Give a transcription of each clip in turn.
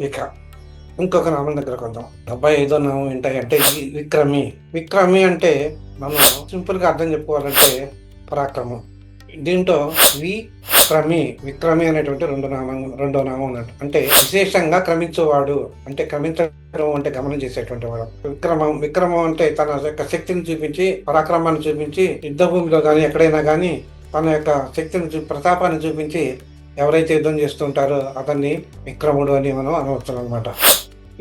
ఇక ఇంకొక నామం దగ్గరకు వద్దాం. 75వ నామం ఏంటంటే విక్రమి. విక్రమి అంటే మనం సింపుల్గా అర్థం చెప్పుకోవాలంటే పరాక్రమం. దీంట్లో విక్రమి అనేటువంటి రెండో నామం ఉన్నట్టు. అంటే విశేషంగా క్రమించేవాడు, అంటే క్రమించడం అంటే గమనం చేసేటువంటి వాడు. విక్రమం అంటే తన యొక్క శక్తిని చూపించి, పరాక్రమాన్ని చూపించి, యుద్ధ భూమిలో కానీ ఎక్కడైనా కానీ తన యొక్క శక్తిని ప్రతాపాన్ని చూపించి ఎవరైతే యుద్ధం చేస్తుంటారో అతన్ని విక్రముడు అని మనం అనవచ్చు అనమాట.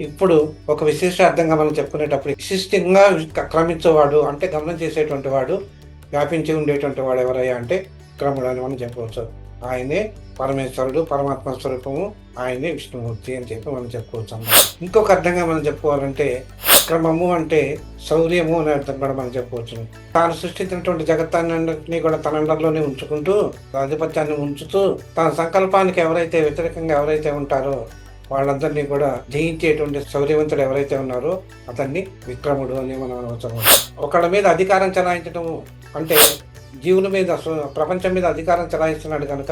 ఇప్పుడు ఒక విశేషార్థంగా మనం చెప్పుకునేటప్పుడు విశిష్టంగా క్రమించేవాడు అంటే గమనం చేసేటువంటి వాడు, వ్యాపించి ఉండేటువంటి వాడు ఎవరయ్యా అంటే విక్రముడు అని మనం చెప్పవచ్చు. ఆయనే పరమేశ్వరుడు, పరమాత్మ స్వరూపము, ఆయనే విష్ణుమూర్తి అని చెప్పి మనం చెప్పుకోవచ్చు అన్నమాట. ఇంకొక అర్థంగా మనం చెప్పుకోవాలంటే విక్రమము అంటే శౌర్యము అనే అర్థం కూడా మనం చెప్పుకోవచ్చు. తాను సృష్టించినటువంటి జగత్తాన్ని కూడా తన అండర్లోనే ఉంచుకుంటూ, ఆధిపత్యాన్ని ఉంచుతూ, తన సంకల్పానికి ఎవరైతే వ్యతిరేకంగా ఎవరైతే ఉంటారో వాళ్ళందరినీ కూడా జయించేటువంటి శౌర్యవంతుడు ఎవరైతే ఉన్నారో అతన్ని విక్రముడు అని మనం అవసరం. ఒకళ్ళ మీద అధికారం చెలాయించడం అంటే జీవుల మీద, ప్రపంచం మీద అధికారం చెలాయిస్తున్నాడు కనుక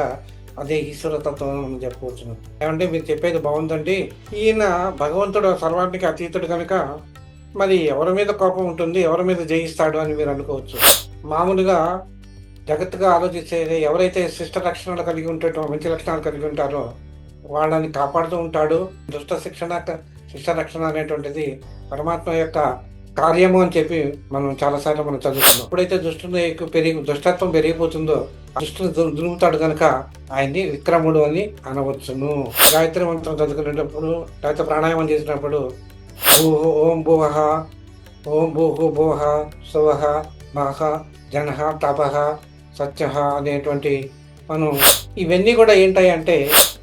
అదే ఈశ్వరతత్వం మనం చెప్పుకోవచ్చు. ఏమంటే మీరు చెప్పేది బాగుందండి, ఈయన భగవంతుడు సర్వానికి అతీతుడు కనుక మరి ఎవరి మీద కోపం ఉంటుంది, ఎవరి మీద జయిస్తాడు అని మీరు అనుకోవచ్చు. మామూలుగా జగత్తుగా ఆలోచిస్తే ఎవరైతే శిష్ట లక్షణాలు కలిగి ఉంటారో, మంచి లక్షణాలు కలిగి ఉంటారో వాళ్ళని కాపాడుతూ ఉంటాడు. శిష్ట రక్షణ అనేటువంటిది పరమాత్మ యొక్క కార్యము అని చెప్పి మనం చాలాసార్లు మనం చదువుతున్నాం. ఎప్పుడైతే దుష్టత్వం పెరిగిపోతుందో దుష్టుని దులుపుతాడు కనుక ఆయన్ని విక్రముడు అని అనవచ్చును. గాయత్రి మంత్రం చదువుకునేటప్పుడు, లేకపోతే ప్రాణాయామం చేసినప్పుడు ఓం భువః, ఓం భూహు భువః సువః మహః జనః తపః సత్యః అనేటువంటి మనం ఇవన్నీ కూడా ఏంటాయి అంటే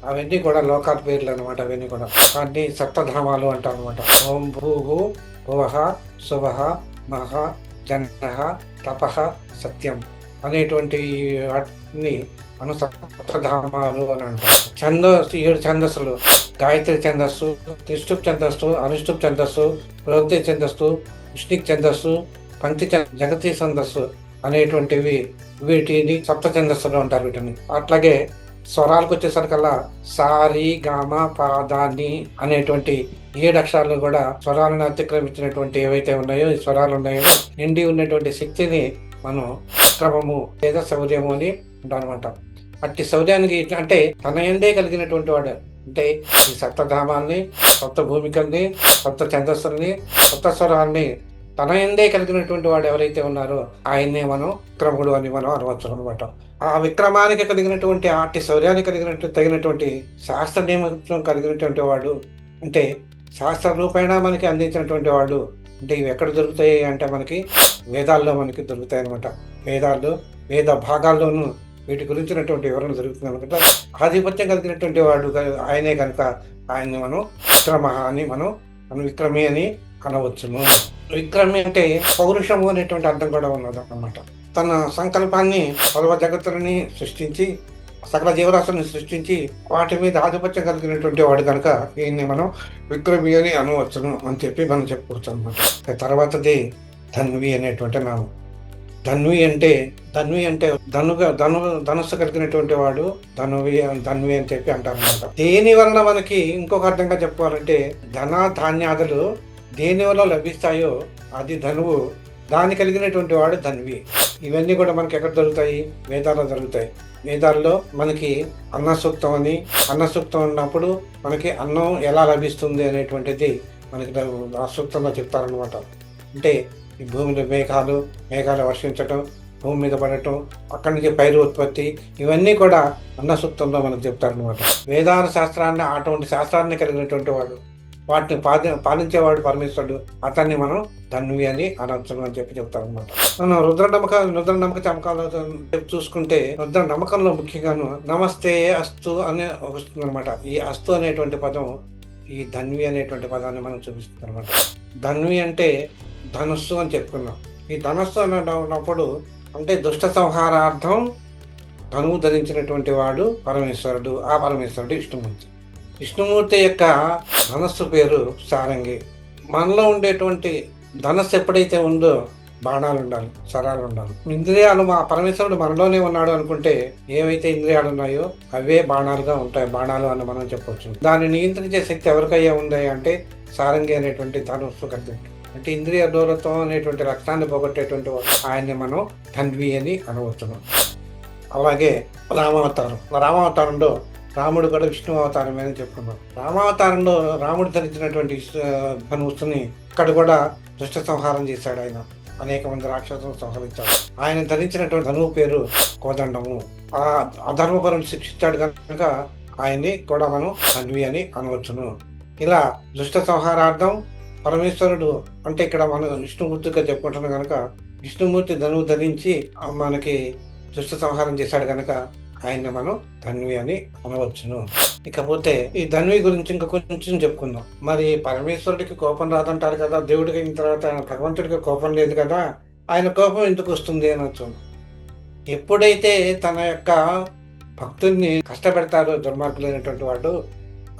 అవన్నీ కూడా లోకాల పేర్లు అనమాట. అవన్నీ కూడా వాటిని సప్తధామాలు అంటాం అనమాట. ఓం భూహు భువః సువః మహః జనః తపః సత్యం అనేటువంటి వాటిని మనం సప్తధామాలు అని అంటాం. 7 ఛందస్సులు, గాయత్రి ఛందస్సు, త్రిష్టుప్ ఛందస్సు, అనుష్టుప్ ఛందస్సు, ప్రవృత్తి ఛందస్సు, విష్ణుక్ ఛందస్సు, పంక్తి జగతి ఛందస్సు అనేటువంటివి, వీటిని సప్త ఛందస్సులు అంటారు వీటిని. అట్లాగే స్వరాలకు వచ్చేసరికల్లా సారి గామ పాదాన్ని అనేటువంటి 7 అక్షరాలను కూడా స్వరాలను అతిక్రమించినటువంటి ఏవైతే ఉన్నాయో, ఈ స్వరాలు ఉన్నాయో నిండి ఉన్నటువంటి శక్తిని మనం క్రమము లేదా శౌర్యము అని అంటాం అనమాట. అట్టి శౌర్యానికి అంటే తన ఎందే కలిగినటువంటి వాడు, అంటే ఈ సప్తధామాల్ని, సప్త భూమికల్ని, సప్త ఛందస్సుల్ని, సప్త స్వరాల్ని తన ఎందే కలిగినటువంటి వాడు ఎవరైతే ఉన్నారో ఆయన్నే మనం విక్రముడు అని మనం అనవచ్చు అనమాట. ఆ విక్రమానికి కలిగినటువంటి, అట్టి శౌర్యానికి తగినటువంటి శాస్త్ర నియమం కలిగినటువంటి వాడు, అంటే శాస్త్ర రూపేణ మనకి అందించినటువంటి వాడు. అంటే ఇవి ఎక్కడ దొరుకుతాయి అంటే మనకి వేదాల్లో మనకి దొరుకుతాయి అనమాట. వేద భాగాల్లోనూ వీటి గురించినటువంటి వివరణ దొరుకుతుంది అనమాట. ఆధిపత్యం కలిగినటువంటి వాడు ఆయనే కనుక ఆయన్ని మనం విక్రమ అని మనం విక్రమి అని అనవచ్చును. విక్రమి అంటే పౌరుషము అనేటువంటి అర్థం కూడా ఉన్నది అన్నమాట. తన సంకల్పాన్ని సర్వ జగత్తులని సృష్టించి, సకల జీవరాశులను సృష్టించి వాటి మీద ఆధిపత్యం కలిగినటువంటి వాడు కనుక ఈయన్ని మనం విక్రమి అని అనవచ్చును అని చెప్పి మనం చెప్పుకోవచ్చు అనమాట. తర్వాతది ధన్వి అనేటువంటి నామం. ధన్వి అంటే ధనుస్సు కలిగినటువంటి వాడు ధన్వి అని చెప్పి అంటారు అనమాట. దేని వలన మనకి ఇంకొక అర్థంగా చెప్పుకోవాలంటే ధన ధాన్యాదులు దేని వల్ల లభిస్తాయో అది ధనువు, దాన్ని కలిగినటువంటి వాడు ధన్వి. ఇవన్నీ కూడా మనకి ఎక్కడ దొరుకుతాయి? వేదాల్లో దొరుకుతాయి. వేదాల్లో మనకి అన్న సూక్తం ఉన్నప్పుడు మనకి అన్నం ఎలా లభిస్తుంది అనేటువంటిది మనకి ఆ సూక్తంలో చెప్తారనమాట. అంటే ఈ భూమిలో మేఘాలు వర్షించటం, భూమి మీద పడటం, అక్కడి నుంచి పైరు ఉత్పత్తి, ఇవన్నీ కూడా అన్న సూక్తంలో మనకు చెప్తారనమాట. వేదాల శాస్త్రాన్ని, అటువంటి శాస్త్రాన్ని కలిగినటువంటి వాడు, వాటిని పాలించేవాడు పరమేశ్వరుడు, అతన్ని మనం ధన్వి అని అనవచ్చును అని చెప్పి చెప్తారనమాట. మనం రుద్ర నమ్మక చమకాలు చూసుకుంటే రుద్ర నమ్మకంలో ముఖ్యంగాను నమస్తే అస్తు అని వస్తుంది అనమాట. ఈ అస్తు అనేటువంటి పదం ఈ ధన్వి అనేటువంటి పదాన్ని మనం చూపిస్తుంది అనమాట. ధన్వి అంటే ధనుస్సు అని చెప్పుకున్నాం. ఈ ధనుస్సు అన్నప్పుడు అంటే దుష్ట సంహారార్థం ధనువు ధరించినటువంటి వాడు పరమేశ్వరుడు. ఆ పరమేశ్వరుడు విష్ణుమూర్తి యొక్క ధనస్సు పేరు సారంగి. మనలో ఉండేటువంటి ధనస్సు ఎప్పుడైతే ఉందో బాణాలు ఉండాలి, శరాలు ఉండాలి. ఇంద్రియాలు మా పరమేశ్వరుడు మనలోనే ఉన్నాడు అనుకుంటే ఏవైతే ఇంద్రియాలు ఉన్నాయో అవే బాణాలుగా ఉంటాయి, బాణాలు అని మనం చెప్పవచ్చు. దాన్ని నియంత్రించే శక్తి ఎవరికయ్యా ఉంది అంటే సారంగి అనేటువంటి ధనుస్సు కలిగి, అంటే ఇంద్రియ దూరత్వం అనేటువంటి లక్షణాన్ని పోగొట్టేటువంటి ఆయన్ని మనం ధన్వి అని అనవచ్చును. అలాగే రామావతారంలో రాముడు కూడా విష్ణు అవతారమే అని చెప్పుకున్నాం. రామావతారంలో రాముడు ధరించినటువంటి ధనుస్సుని ఇక్కడ కూడా దుష్ట సంహారం చేశాడు. ఆయన అనేక మంది రాక్షసులను సంహరించాడు. ఆయన ధరించినటువంటి ధనువు పేరు కోదండము. ఆ అధర్మపరుని శిక్షించాడు కనుక ఆయన్ని కూడా మనం ధన్వి అని అనవచ్చును. ఇలా దుష్ట సంహారార్థం పరమేశ్వరుడు అంటే ఇక్కడ మనం విష్ణుమూర్తిగా చెప్పుకుంటున్నాం కనుక విష్ణుమూర్తి ధనువు ధరించి మనకి దుష్ట సంహారం చేశాడు కనుక ఆయన్ని మనం ధన్వి అని అనవచ్చును. ఇకపోతే ఈ ధన్వి గురించి ఇంకా కొంచెం చెప్పుకుందాం. మరి పరమేశ్వరుడికి కోపం రాదంటారు కదా, దేవుడికి అయిన తర్వాత భగవంతుడికి కోపం లేదు కదా, ఆయన కోపం ఎందుకు వస్తుంది అనొచ్చు. ఎప్పుడైతే తన యొక్క భక్తుల్ని కష్టపెడతారో దుర్మార్గులైనటువంటి వాడు,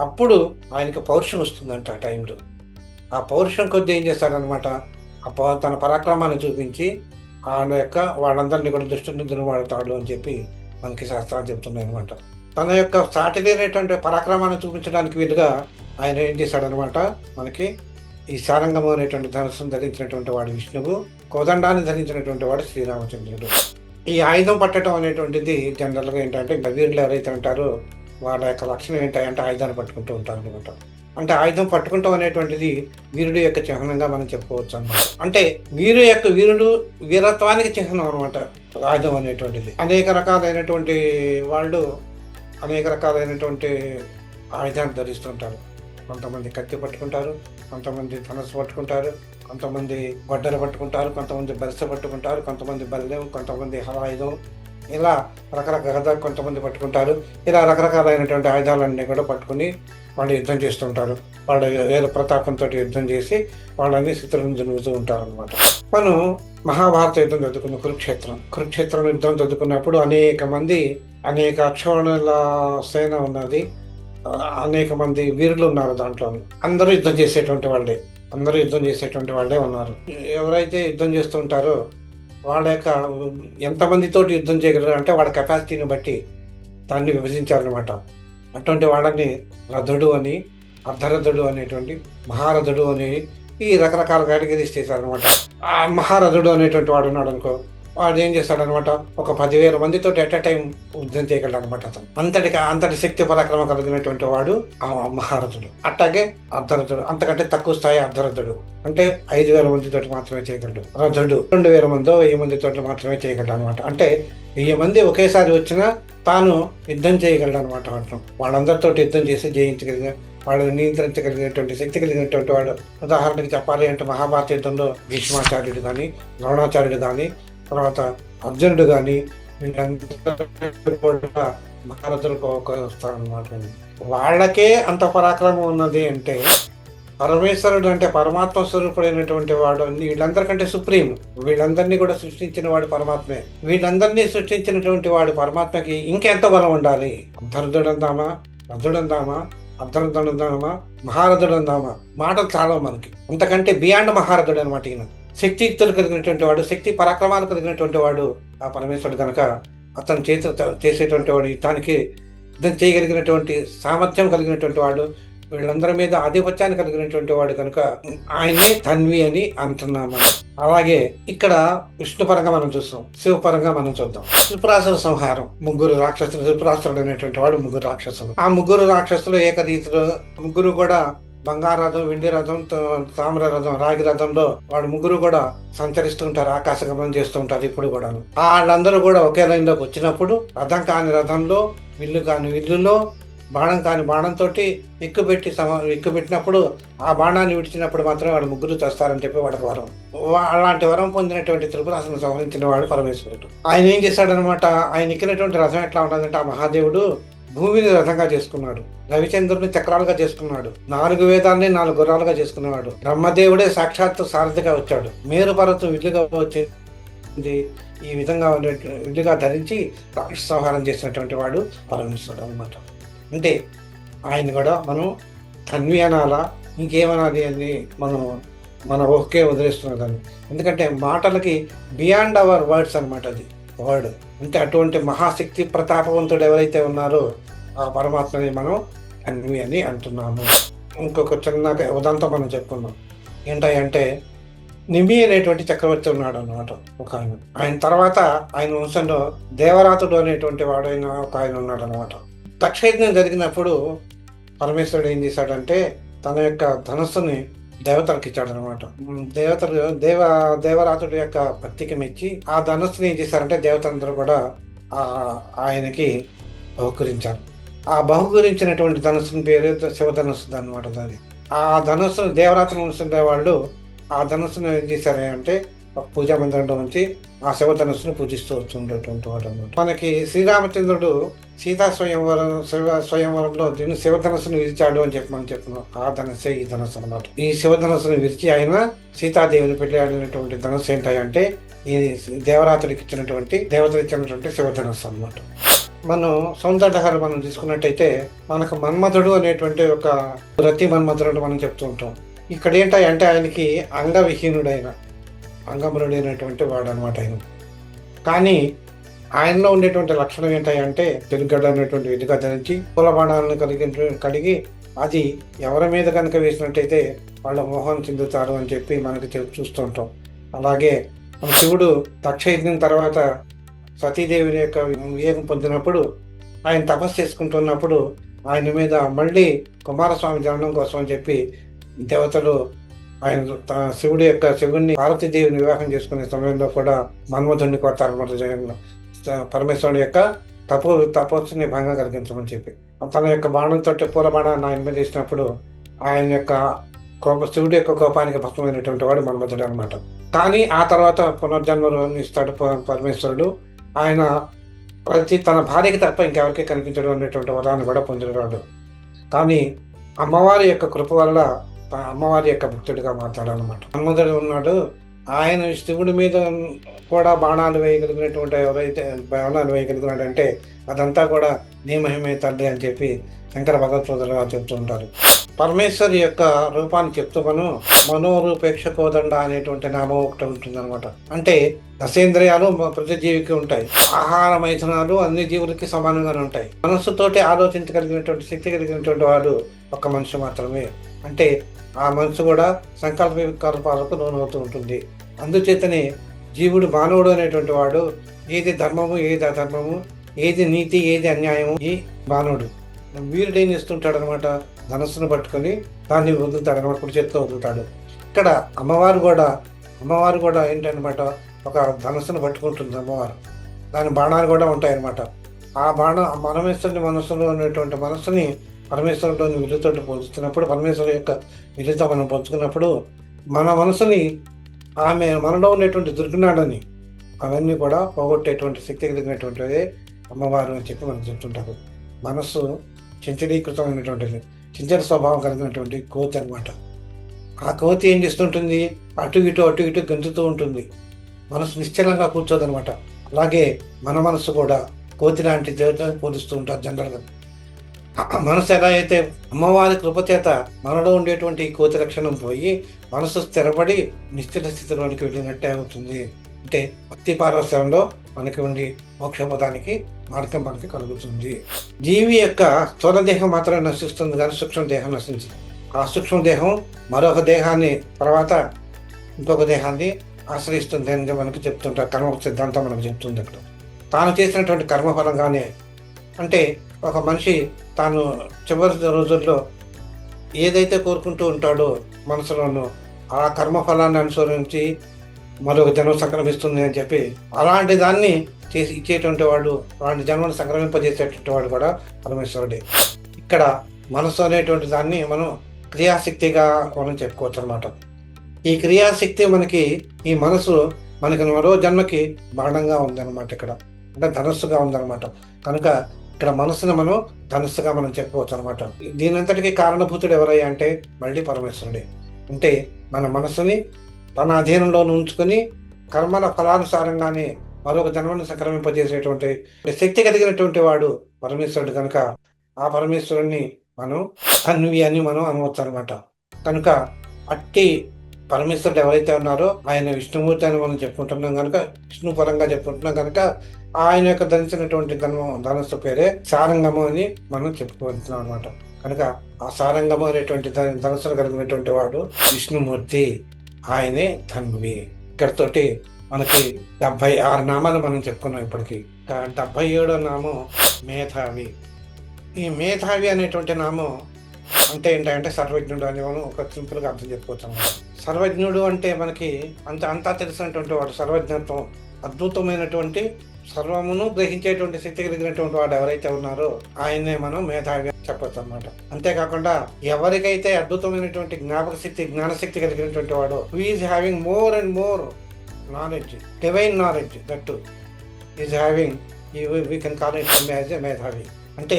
అప్పుడు ఆయనకి పౌరుషం వస్తుందంట. ఆ టైంలో ఆ పౌరుషం కొద్ది ఏం చేస్తాడనమాట, తన పరాక్రమాన్ని చూపించి ఆయన యొక్క వాళ్ళందరినీ కూడా దృష్టిని దుర్వాడతాడు అని చెప్పి మనకి శాస్త్రాలు చెప్తున్నాయి అనమాట. తన యొక్క సాటి లేనటువంటి పరాక్రమాన్ని చూపించడానికి వీలుగా ఆయన ఏం చేశాడనమాట, మనకి ఈ సారంగము అనేటువంటి ధనుస్సును ధరించినటువంటి వాడు విష్ణువు, కోదండాన్ని ధరించినటువంటి వాడు శ్రీరామచంద్రుడు. ఈ ఆయుధం పట్టడం అనేటువంటిది జనరల్గా ఏంటంటే వీరులు ఎవరైతే ఉంటారో వాళ్ళ యొక్క లక్షణం ఏంటంటే ఆయుధాన్ని పట్టుకుంటూ ఉంటారు అనమాట. అంటే ఆయుధం పట్టుకుంటాం అనేటువంటిది వీరుడు యొక్క చిహ్నంగా మనం చెప్పుకోవచ్చు అనమాట. అంటే వీరుడు వీరత్వానికి చిహ్నం అనమాట ఆయుధం అనేటువంటిది. అనేక రకాలైనటువంటి వాళ్ళు అనేక రకాలైనటువంటి ఆయుధాన్ని ధరిస్తుంటారు. కొంతమంది కత్తి పట్టుకుంటారు, కొంతమంది ధనస్సు పట్టుకుంటారు, కొంతమంది గొడ్డలు పట్టుకుంటారు, కొంతమంది బరిసె పట్టుకుంటారు, కొంతమంది బల్లెం, కొంతమంది హలాయుధం, ఇలా రకరకాల కొంతమంది పట్టుకుంటారు. ఇలా రకరకాలైనటువంటి ఆయుధాలన్నీ కూడా పట్టుకుని వాళ్ళు యుద్ధం చేస్తుంటారు. వాళ్ళ వేల ప్రతాపంతో యుద్ధం చేసి వాళ్ళని స్థితులను దున్నుతూ ఉంటారు అనమాట. మనం మహాభారత యుద్ధం చదువుకున్న కురుక్షేత్రం యుద్ధం చదువుకున్నప్పుడు అనేక అక్షోణుల సేన ఉన్నది, అనేక మంది వీరులు ఉన్నారు. దాంట్లో అందరూ యుద్ధం చేసేటువంటి వాళ్ళే ఉన్నారు. ఎవరైతే యుద్ధం చేస్తుంటారో వాళ్ళ యొక్క ఎంతమందితోటి యుద్ధం చేయగలరు అంటే వాళ్ళ కెపాసిటీని బట్టి దాన్ని విభజించారనమాట. అటువంటి వాళ్ళని రథుడు అని, అర్ధరథుడు అనేటువంటి, మహారథుడు అని ఈ రకరకాల కేటగిరీస్ చేశారనమాట. ఆ మహారథుడు అనేటువంటి వాడు ఉన్నాడు అనుకో, వాడు ఏం చేస్తాడనమాట, ఒక 10,000 మందితో ఎట్ ఎ టైం యుద్ధం చేయగలడు అనమాట. అతను అంతటి శక్తి పరాక్రమం కలిగినటువంటి వాడు ఆ మహారథుడు. అట్లాగే అర్ధరథుడు, అంతకంటే తక్కువ స్థాయి అర్ధరథుడు, అంటే 5,000 మందితో మాత్రమే చేయగలడు. రథుడు 2,000 మందో 1,000 మందితో మాత్రమే చేయగలడు అనమాట. అంటే 1,000 మంది ఒకేసారి వచ్చినా తాను యుద్ధం చేయగలడు అనమాట. వాళ్ళందరితో యుద్ధం చేసి జయించగలిగిన, వాళ్ళని నియంత్రించగలిగినటువంటి శక్తి కలిగినటువంటి వాడు. ఉదాహరణకి చెప్పాలి అంటే మహాభారత యుద్ధంలో భీష్మాచార్యుడు కానీ, ద్రోణాచార్యుడు కానీ, తర్వాత అర్జునుడు కానీ, వీళ్ళందరూ కూడా మహారథులకు వస్తారనమాట. వాళ్ళకే అంత పరాక్రమం ఉన్నది అంటే పరమేశ్వరుడు అంటే పరమాత్మ స్వరూపుడైనటువంటి వాడు వీళ్ళందరికంటే సుప్రీం. వీళ్ళందరినీ కూడా సృష్టించిన వాడు పరమాత్మే. వీళ్ళందరినీ సృష్టించినటువంటి వాడు పరమాత్మకి ఇంకెంత బలం ఉండాలి? అర్ధరుడందామా, రథుడందామా, అర్ధరథుడందామా, మహారథుడందామా, మాటలు చాలా మనకి. అంతకంటే బియాండ్ మహారథుడు అనమాట. ఈయన శక్తియుక్తులు కలిగినటువంటి వాడు, శక్తి పరాక్రమాలు కలిగినటువంటి వాడు ఆ పరమేశ్వరుడు కనుక అతను చేసేటువంటి వాడు, యుద్ధానికి యుద్ధం చేయగలిగినటువంటి సామర్థ్యం కలిగినటువంటి వాడు, వీళ్ళందరి మీద ఆధిపత్యాన్ని కలిగినటువంటి వాడు కనుక ఆయనే ధన్వి అని అంటున్నాము. అలాగే ఇక్కడ విష్ణు పరంగా మనం చూస్తాం, శివపరంగా మనం చూద్దాం. త్రిపురాసుర సంహారం, త్రిపురాసురుడు అనేటువంటి వాడు 3 రాక్షసులు. ఆ 3 రాక్షసులు ఏకరీతిలో, ముగ్గురు కూడా బంగారు రథం, వెండి రథం, తామ్ర రథం, రాగి రథంలో వాళ్ళు 3 కూడా సంచరిస్తూ ఉంటారు, ఆకాశ గమనం చేస్తూ ఉంటారు. ఇప్పుడు కూడా వాళ్ళందరూ కూడా ఒకే లైన్ లోకి వచ్చినప్పుడు రథం కాని రథంలో, విల్లు కాని విల్లులో, బాణం కాని బాణంతో ఎక్కుపెట్టినప్పుడు ఆ బాణాన్ని విడిచినప్పుడు మాత్రం వాడు 3 చేస్తారని చెప్పి వాడికి వరం. అలాంటి వరం పొందినటువంటి త్రిపురాసురుని సంహరించిన వాడు పరమేశ్వరుడు. ఆయన ఏం చేశాడనమాట, ఆయన ఎక్కినటువంటి రథం ఎట్లా ఉంటుందంటే, ఆ మహాదేవుడు భూమిని రథంగా చేసుకున్నాడు, రవిచంద్రుని చక్రాలుగా చేసుకున్నాడు, 4 వేదాలని 4 గుర్రాలుగా చేసుకునేవాడు. బ్రహ్మదేవుడే సాక్షాత్తు సారథిగా వచ్చాడు, మేరు పర్వతం విల్లుగా వచ్చింది. ఈ విధంగా విల్లుగా ధరించి రాక్షస సంహారం చేసినటువంటి వాడు పరమేశ్వరుడు అనమాట. అంటే ఆయన కూడా మనం ధన్వి అనాలా, ఇంకేమనాలి అని మనం మన ఓకే వదిలేస్తున్నారు దాన్ని. ఎందుకంటే మాటలకి బియాండ్ అవర్ వర్డ్స్ అనమాట అది వర్డ్. అంటే అటువంటి మహాశక్తి ప్రతాపవంతుడు ఎవరైతే ఉన్నారో ఆ పరమాత్మని మనం అన్వి అని అంటున్నాము. ఇంకొక చిన్న ఉదాంతం మనం చెప్పుకున్నాం. ఏంటంటే నిమి అనేటువంటి చక్రవర్తి ఉన్నాడు అన్నమాట ఒక ఆయన. ఆయన తర్వాత ఆయన వంశంలో దేవరాతుడు అనేటువంటి వాడైన ఒక ఆయన ఉన్నాడు అనమాట. దక్షయజ్ఞం జరిగినప్పుడు పరమేశ్వరుడు ఏం చేశాడంటే తన యొక్క ధనస్సుని దేవతలకు ఇచ్చాడు అనమాట. దేవతలు దేవరాతుడి యొక్క భక్తికి మెచ్చి ఆ ధనస్సుని ఏం చేశారంటే దేవతలందరూ కూడా ఆయనకి బహుకరించారు. ఆ బహుకరించినటువంటి ధనస్సుని పేరు శివధనస్సు అనమాట. దాన్ని ఆ ధనస్సు దేవరాత్రి ఉండే వాళ్ళు ఆ ధనస్సును ఏం చేశారు అంటే పూజా మందిరంలో ఉంచి ఆ శివధనస్సును పూజిస్తూ వస్తుండేటువంటి వాడు అనమాట. మనకి శ్రీరామచంద్రుడు సీతా స్వయంవరంలో దీన్ని శివధనస్సును విరిచాడు అని చెప్పి మనం చెప్తున్నాం. ఆ ధనస్సే ఈ ధనస్సు అనమాట. ఈ శివధనస్సును విరిచి ఆయన సీతాదేవిని పెళ్లి ఆడినటువంటి ధనస్సు ఏంటంటే ఈ దేవరాత్రికి ఇచ్చినటువంటి దేవతలు ఇచ్చినటువంటి శివధనస్సు అనమాట. మనం సౌందర్యహారం మనం తీసుకున్నట్టయితే మనకు మన్మధుడు అనేటువంటి ఒక రతి మన్మధుడు మనం చెప్తూ ఉంటాం. ఇక్కడ ఏంటంటే ఆయనకి అంగవిహీనుడైన అంగముడైనటువంటి వాడు అనమాట ఆయన. కానీ ఆయనలో ఉండేటువంటి లక్షణం ఏంటంటే తెలుగడ్డ అనేటువంటి విధిగా ధరించి పూలబాణాలను కడిగి అది ఎవరి మీద కనుక వేసినట్టయితే వాళ్ళ మోహం చెందుతారు అని చెప్పి మనకి చూస్తుంటాం. అలాగే మన శివుడు దక్షయజ్ఞం తర్వాత సతీదేవి యొక్క వివేకం పొందినప్పుడు ఆయన తపస్సు చేసుకుంటున్నప్పుడు ఆయన మీద మళ్ళీ కుమారస్వామి జననం కోసం అని చెప్పి దేవతలు ఆయన శివుడిని పార్వతీదేవిని వివాహం చేసుకునే సమయంలో కూడా మన్మధుడిని కొడతారన్నమాట. జగన్లో పరమేశ్వరుడు యొక్క తపస్సుని భంగం కలిగించమని చెప్పి తన యొక్క బాణంతో పూల బాణాన్ని ఆయన మీద వేసినప్పుడు ఆయన యొక్క శివుడి యొక్క కోపానికి భస్మైనటువంటి వాడు మన్మధుడు అనమాట. కానీ ఆ తర్వాత పునర్జన్మను ఇస్తాడు పరమేశ్వరుడు. ఆయన తన భార్యకి తప్ప ఇంకెవరికి కనిపించడం అనేటువంటి వరాన్ని కూడా పొందినవాడు. కానీ అమ్మవారి యొక్క కృప వల్ల అమ్మవారి యొక్క భక్తుడిగా మాట్లాడాలన్నమాట. మన్మధుడు ఉన్నాడు. ఆయన శివుడి మీద కూడా బాణాలు వేయగలిగినటువంటి ఎవరైతే బాణాలు వేయగలిగినాడంటే అదంతా కూడా నీ మహిమే తల్లి అని చెప్పి శంకర భగవత్పాదులుగా చెప్తూ ఉంటారు. పరమేశ్వరి యొక్క రూపాన్ని చెప్తూ మనోరూపేక్ష కోదండ అనేటువంటి నామం ఒకటి ఉంటుంది అనమాట. అంటే దశేంద్రియాలు ప్రతి జీవికి ఉంటాయి. ఆహార మైథునాలు అన్ని జీవులకి సమానంగానే ఉంటాయి. మనస్సుతోటి ఆలోచించగలిగినటువంటి శక్తి కలిగినటువంటి వాడు ఒక మనిషి మాత్రమే. అంటే ఆ మనసు కూడా సంకల్ప వికల్పాలకు లోనవుతూ ఉంటుంది. అందుచేతనే జీవుడు మానవుడు అనేటువంటి వాడు ఏది ధర్మము ఏది అధర్మము, ఏది నీతి ఏది అన్యాయము ఈ మానవుడు. వీరుడు ఏం చేస్తుంటాడు అనమాట, ధనస్సును పట్టుకొని దాన్ని వదులుతాడు అనమాట, కుడి చేతితో వదులుతాడు. ఇక్కడ అమ్మవారు కూడా ఏంటనమాట ఒక ధనస్సును పట్టుకుంటుంది అమ్మవారు. దాని బాణాలు కూడా ఉంటాయన్నమాట. ఆ పరమేశ్వరుని మనస్సులో ఉన్నటువంటి మనస్సుని పరమేశ్వరులోని విలుతో పోల్చుతున్నప్పుడు పరమేశ్వరు యొక్క విలుతో మనం పంచుకున్నప్పుడు మన మనసుని ఆమె మనలో ఉండేటువంటి దుర్గుణాలని అవన్నీ కూడా పోగొట్టేటువంటి శక్తి కలిగినటువంటిదే అమ్మవారు అని చెప్పి మనం చెప్తుంటారు. మనస్సు చంచలీకృతమైనటువంటిది, చంచల స్వభావం కలిగినటువంటి కోతి అనమాట. ఆ కోతి ఏం చేస్తుంటుంది, అటు ఇటు గెంతుతూ ఉంటుంది. మనసు నిశ్చలంగా కూర్చోదనమాట. అలాగే మన మనసు కూడా కోతి లాంటి దేవతలను పోలుస్తూ ఉంటారు జనరల్గా. మనసు ఎలా అయితే అమ్మవారి కృపచేత మనలో ఉండేటువంటి కోతి లక్షణం పోయి మనసు స్థిరపడి నిశ్చిత స్థితిలోనికి వెళ్ళినట్టే అవుతుంది. అంటే భక్తి పారవస్యంలో మనకి ఉండి మోక్షపదానికి మార్గం మనకి కలుగుతుంది. జీవి యొక్క స్థూల దేహం మాత్రమే నశిస్తుంది కానీ సూక్ష్మ దేహం నశించింది. ఆ సూక్ష్మ దేహం మరొక దేహాన్ని తర్వాత ఇంకొక దేహాన్ని ఆశ్రయిస్తుంది అని మనకు చెప్తుంటారు. కర్మ సిద్ధాంతం మనకు చెప్తుంది. అక్కడ తాను చేసినటువంటి కర్మఫలంగానే, అంటే ఒక మనిషి తాను చివరి రోజుల్లో ఏదైతే కోరుకుంటూ ఉంటాడో మనసులోనూ ఆ కర్మఫలాన్ని అనుసరించి మరొక జన్మ సంక్రమిస్తుంది అని చెప్పి అలాంటి దాన్ని చేసి ఇచ్చేటువంటి వాడు, అలాంటి జన్మను సంక్రమింపజేసేటువంటి వాడు కూడా పరమేశ్వరుడే. ఇక్కడ మనసు అనేటువంటి దాన్ని మనం క్రియాశక్తిగా మనం చెప్పుకోవచ్చు అనమాట. ఈ క్రియాశక్తి మనకి ఈ మనసు మనకి మరో జన్మకి బాణంగా ఉందన్నమాట. ఇక్కడ అంటే ధనస్సుగా ఉందన్నమాట. కనుక ఇక్కడ మనసుని మనం ధనస్సుగా మనం చెప్పుకోవచ్చు అనమాట. దీనంతటికీ కారణభూతుడు ఎవరయ్యా అంటే మళ్ళీ పరమేశ్వరుడే. అంటే మన మనసుని తన అధీనంలో ఉంచుకొని కర్మల ఫలానుసారంగానే మరొక జన్మను సంక్రమింపజేసేటువంటి శక్తి కలిగినటువంటి వాడు పరమేశ్వరుడు. కనుక ఆ పరమేశ్వరుణ్ణి మనం అన్వి అని మనం అనవచ్చు అనమాట. కనుక అట్టి పరమేశ్వరుడు ఎవరైతే ఉన్నారో ఆయన విష్ణుమూర్తి అని మనం చెప్పుకుంటున్నాం కనుక, విష్ణు పరంగా చెప్పుకుంటున్నాం కనుక ఆయన యొక్క ధరించినటువంటి ధనస్సు పేరే సారంగము అని మనం చెప్పుకుంటున్నాం అనమాట. కనుక ఆ సారంగము అనేటువంటి ధనస్సును కలిగినటువంటి వాడు విష్ణుమూర్తి, ఆయనే ధన్వి. ఇక్కడతోటి మనకి 76 నామాలు మనం చెప్పుకున్నాం. ఇప్పటికి 77వ నామం మేధావి. ఈ మేధావి అనేటువంటి నామం అంటే ఏంటంటే సర్వజ్ఞుడు అని మనం ఒక సింపుల్గా అర్థం చెప్పుకోవచ్చు. సర్వజ్ఞుడు అంటే మనకి అంతా తెలిసినటువంటి వాడు, సర్వజ్ఞత్వం, అద్భుతమైనటువంటి సర్వమును గ్రహించేటువంటి శక్తి కలిగినటువంటి వాడు ఎవరైతే ఉన్నారో ఆయన్నే మనం మేధావి చెప్పొచ్చు అనమాట. అంతేకాకుండా ఎవరికైతే అద్భుతమైనటువంటి జ్ఞానశక్తి కలిగినటువంటి వాడు, who is having more and more knowledge, divine knowledge, that is having, we can call it as a మేధావి. అంటే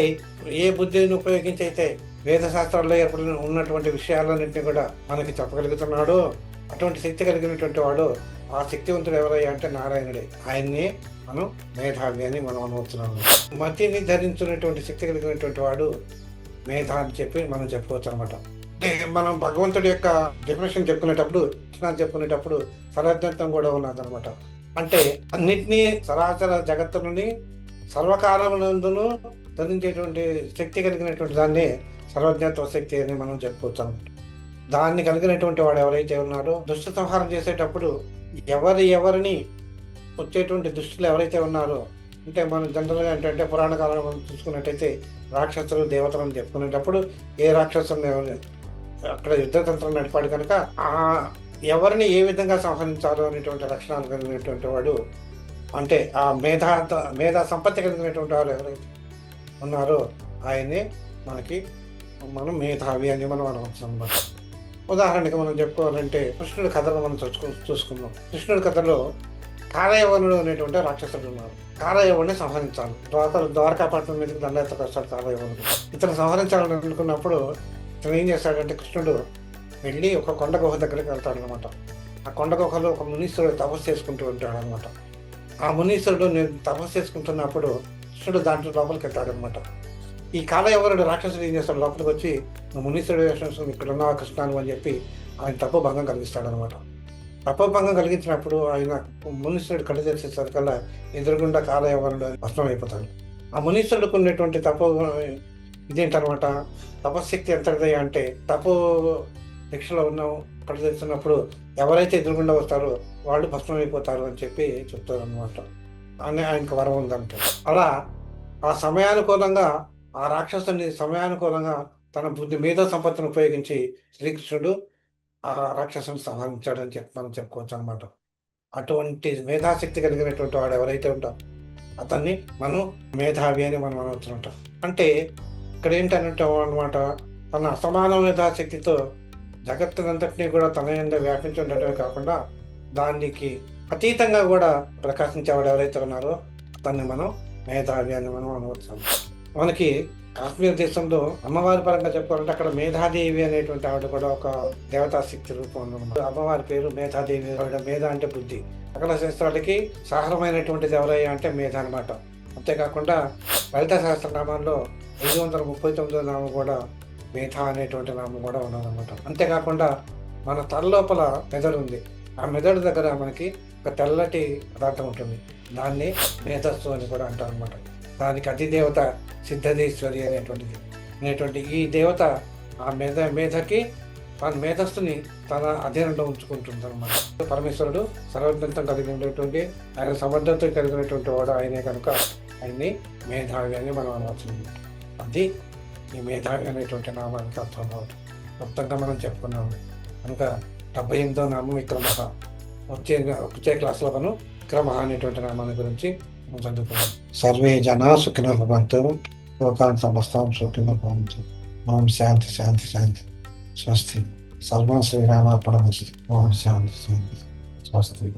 ఏ బుద్ధిని ఉపయోగించి అయితే వేద శాస్త్రాల్లో ఏర్పడిన ఉన్నటువంటి విషయాలన్నింటినీ కూడా మనకి చెప్పగలుగుతున్నాడు, అటువంటి శక్తి కలిగినటువంటి వాడు, ఆ శక్తివంతుడు ఎవరయ్యా అంటే నారాయణుడే. ఆయన్ని మనం మేధావి అని మనం అనుకుంటున్నాము. మతిని ధరించినటువంటి శక్తి కలిగినటువంటి వాడు మేధ అని చెప్పి మనం చెప్పుకోవచ్చు అనమాట. అంటే మనం భగవంతుడి యొక్క డెఫినేషన్ చెప్పుకునేటప్పుడు సర్వజ్ఞత్వం కూడా ఉన్నదనమాట. అంటే అన్నిటినీ సరాచర జగత్తుని సర్వకాలమునందును ధరించేటువంటి శక్తి కలిగినటువంటి దాన్ని సర్వజ్ఞత్వ శక్తి అని మనం చెప్పుకోవచ్చు అనమాట. దాన్ని కలిగినటువంటి వాడు ఎవరైతే ఉన్నారో, దుష్ట సంహారం చేసేటప్పుడు ఎవరిని వచ్చేటువంటి దుష్టులు ఎవరైతే ఉన్నారో, అంటే మనం జనరల్గా ఏంటంటే పురాణ కాలంలో మనం చూసుకున్నట్టయితే రాక్షసులు దేవతలు అని చెప్పుకునేటప్పుడు ఏ రాక్షసుని అక్కడ యుద్ధతంత్రం నడిపాడు కనుక ఆ ఎవరిని ఏ విధంగా సంహరించాలో అనేటువంటి లక్షణాలు కలిగినటువంటి వాడు, అంటే ఆ మేధా సంపత్తి కలిగినటువంటి వారు ఎవరైతే ఉన్నారో ఆయనే మనం మేధావి అని మనం అనవచ్చు అనమాట. ఉదాహరణకి మనం చెప్పుకోవాలంటే కృష్ణుడి కథలో మనం చూసుకుందాం. కృష్ణుడి కథలో కాలయవనుడు అనేటువంటి రాక్షసుడు ఉన్నారు. కాలయవుడిని సంహరించాలి. ద్వారకాపట్నం మీదకి దండయాత్రకు వస్తాడు కాలయవనుడు. ఇతను సంహరించాలని అనుకున్నప్పుడు ఇతను ఏం చేస్తాడంటే, కృష్ణుడు వెళ్ళి ఒక కొండ గుహ దగ్గరికి వెళ్తాడు అనమాట. ఆ కొండ గుహలో ఒక మునీశ్వరుడు తపస్సు చేసుకుంటూ ఉంటాడు అనమాట. ఆ మునీశ్వరుడు తపస్సు చేసుకుంటున్నప్పుడు కృష్ణుడు దాంట్లో లోపలికి వెళ్తాడు అనమాట. ఈ కాలయవనుడు రాక్షసుడు ఏం చేస్తాడు, లోపలికి వచ్చి మునీశ్వరుడు ఇక్కడ ఉన్న కృష్ణాను అని చెప్పి ఆయన తప్పు భంగం కలిగిస్తాడు అనమాట. తపోభంగం కలిగించినప్పుడు ఆయన మునీశ్వరుడు కళ్ళు తెరిచేసరికల్లా ఎదురుగుండా కాలయవనుడు భస్మం అయిపోతాడు. ఆ మునీశ్వరుడికి ఉన్నటువంటి ఇదేంటనమాట, తపశక్తి ఎంతది అంటే తపో దీక్షలో ఉన్నాం కళ్ళు తెరిచినప్పుడు ఎవరైతే ఎదురుగుండా వస్తారో వాళ్ళు భస్మం అయిపోతారు అని చెప్పి చెప్తారు అనమాట. అని ఆయనకు వరం ఉందంటే, అలా ఆ సమయానుకూలంగా ఆ రాక్షసుని సమయానుకూలంగా తన మేధో సంపత్తిని ఉపయోగించి శ్రీకృష్ణుడు ఆ రాక్షసుని సంహరించాడని మనం చెప్పుకోవచ్చు అనమాట. అటువంటి మేధాశక్తి కలిగినటువంటి వాడు ఎవరైతే ఉంటాం అతన్ని మనం మేధావి అని మనం అనవుతుంటాం. అంటే ఇక్కడ ఏంటంటే అనమాట, తన అసమాన మేధాశక్తితో జగత్తునంతటినీ కూడా తన యందు వ్యాపించి ఉండటమే కాకుండా దానికి అతీతంగా కూడా ప్రకాశించేవాడు ఎవరైతే ఉన్నారో అతన్ని మనం మేధావి అని మనం అనవచ్చు. మనకి కాశ్మీర్ దేశంలో అమ్మవారి పరంగా చెప్పుకోవాలంటే అక్కడ మేధాదేవి అనేటువంటి ఆవిడ కూడా ఒక దేవతాశక్తి రూపం ఉందన్నమాట. అమ్మవారి పేరు మేధాదేవి. ఆవిడ మేధ అంటే బుద్ధి. సకల శాస్త్రాలకి సాహరమైనటువంటిది ఎవరయ్యా అంటే మేధ అనమాట. అంతేకాకుండా లలిత సహస్రనామాల్లో 539 నామం కూడా మేధ అనేటువంటి నామం కూడా ఉన్నదన్నమాట. అంతేకాకుండా మన తల లోపల మెదడు ఉంది. ఆ మెదడు దగ్గర మనకి ఒక తెల్లటి పదార్థం ఉంటుంది. దాన్ని మేధస్సు అని కూడా అంటారు అనమాట. దానికి అధిదేవత సిద్ధదేశ్వరి అనేటువంటి ఈ దేవత ఆ మేధకి తన మేధస్సుని తన అధీనంలో ఉంచుకుంటుంది అనమాట. పరమేశ్వరుడు సర్వజ్ఞత్వం కలిగి ఉండేటువంటి, ఆయన సమర్థత కలిగినటువంటి వాడు ఆయనే కనుక ఆయన్ని మేధావి అని మనం అనవచ్చు. అది ఈ మేధావి అనేటువంటి నామానికి అర్థం అన్నమాట. మొత్తంగా మనం చెప్పుకున్నాము కనుక 78వ నామం విక్రమః. వచ్చే క్లాస్లో మనం విక్రమః అనేటువంటి నామాన్ని గురించి చదువుకున్నాం. సర్వే జనా సుఖినో భవంతు, లోకాన్ సమస్తాం సుఖినో భవంతు. ఓం శాంతి శాంతి శాంతి. స్వస్తి. సర్వం శ్రీరామార్పణమస్తు. ఓం శాంతి శాంతి. స్వస్తి.